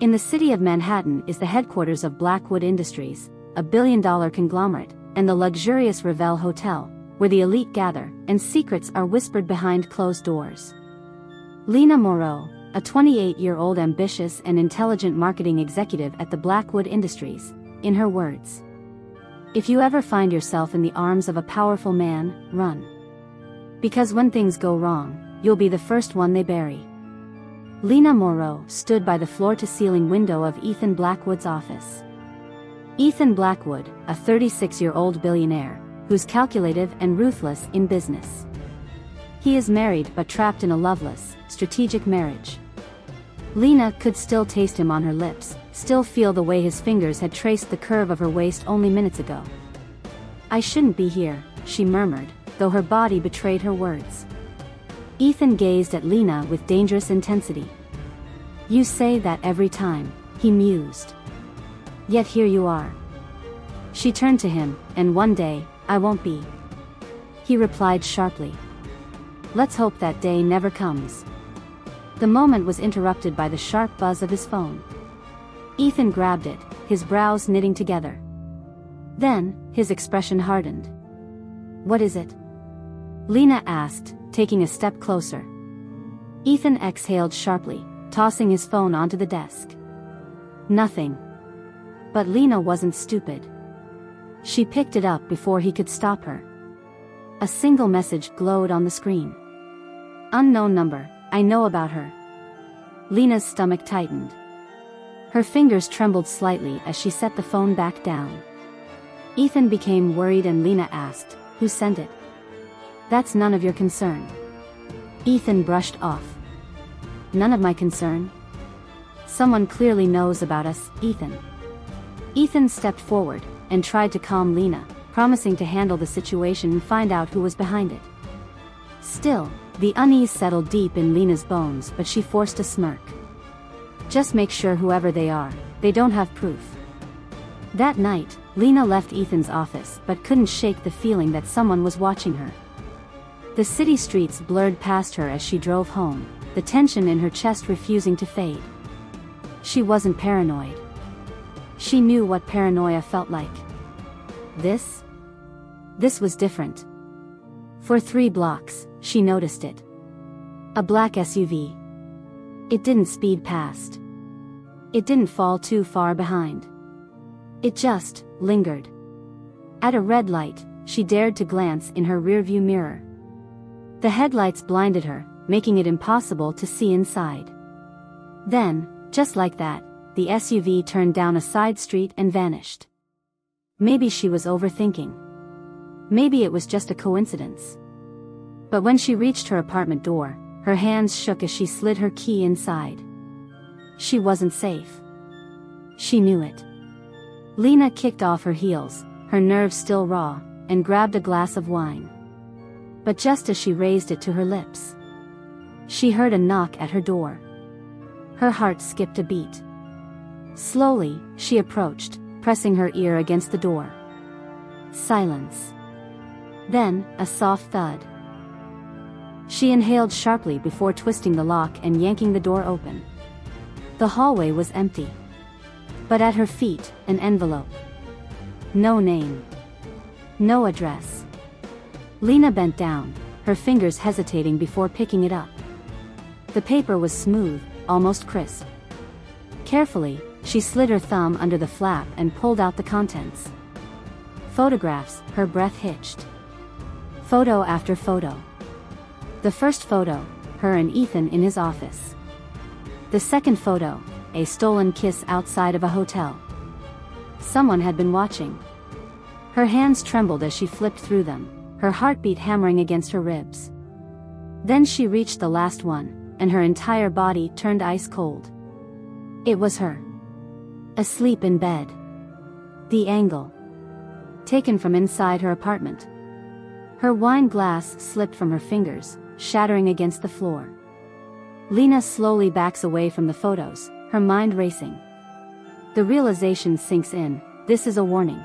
In the city of Manhattan is the headquarters of Blackwood Industries, a billion-dollar conglomerate, and the luxurious Revel Hotel, where the elite gather, and secrets are whispered behind closed doors. Lena Moreau, a 28-year-old ambitious and intelligent marketing executive at the Blackwood Industries, in her words. If you ever find yourself in the arms of a powerful man, run. Because when things go wrong, you'll be the first one they bury. Lena Moreau stood by the floor-to-ceiling window of Ethan Blackwood's office. Ethan Blackwood, a 36-year-old billionaire, who's calculative and ruthless in business. He is married but trapped in a loveless, strategic marriage. Lena could still taste him on her lips, still feel the way his fingers had traced the curve of her waist only minutes ago. "I shouldn't be here," she murmured, though her body betrayed her words. Ethan gazed at Lena with dangerous intensity. "You say that every time," he mused. "Yet here you are." She turned to him, "And one day, I won't be." He replied sharply. "Let's hope that day never comes." The moment was interrupted by the sharp buzz of his phone. Ethan grabbed it, his brows knitting together. Then, his expression hardened. "What is it?" Lena asked, taking a step closer. Ethan exhaled sharply, tossing his phone onto the desk. "Nothing." But Lena wasn't stupid. She picked it up before he could stop her. A single message glowed on the screen. "Unknown number, I know about her." Lena's stomach tightened. Her fingers trembled slightly as she set the phone back down. Ethan became worried and Lena asked, "Who sent it?" "That's none of your concern." Ethan brushed off. "None of my concern?" "Someone clearly knows about us, Ethan." Ethan stepped forward, and tried to calm Lena, promising to handle the situation and find out who was behind it. Still, the unease settled deep in Lena's bones, but she forced a smirk. "Just make sure whoever they are, they don't have proof." That night, Lena left Ethan's office but couldn't shake the feeling that someone was watching her. The city streets blurred past her as she drove home, the tension in her chest refusing to fade. She wasn't paranoid. She knew what paranoia felt like. This was different. For 3 blocks, she noticed it. A black SUV. It didn't speed past. It didn't fall too far behind. It just lingered. At a red light, she dared to glance in her rearview mirror. The headlights blinded her, making it impossible to see inside. Then, just like that, the SUV turned down a side street and vanished. Maybe she was overthinking. Maybe it was just a coincidence. But when she reached her apartment door, her hands shook as she slid her key inside. She wasn't safe. She knew it. Lena kicked off her heels, her nerves still raw, and grabbed a glass of wine. But just as she raised it to her lips, she heard a knock at her door. Her heart skipped a beat. Slowly, she approached, pressing her ear against the door. Silence. Then, a soft thud. She inhaled sharply before twisting the lock and yanking the door open. The hallway was empty. But at her feet, an envelope. No name. No address. Lena bent down, her fingers hesitating before picking it up. The paper was smooth, almost crisp. Carefully, she slid her thumb under the flap and pulled out the contents. Photographs, her breath hitched. Photo after photo. The first photo, her and Ethan in his office. The second photo, a stolen kiss outside of a hotel. Someone had been watching. Her hands trembled as she flipped through them, her heartbeat hammering against her ribs. Then she reached the last one, and her entire body turned ice cold. It was her. Asleep in bed. The angle. Taken from inside her apartment. Her wine glass slipped from her fingers, shattering against the floor. Lena slowly backs away from the photos, her mind racing. The realization sinks in, this is a warning.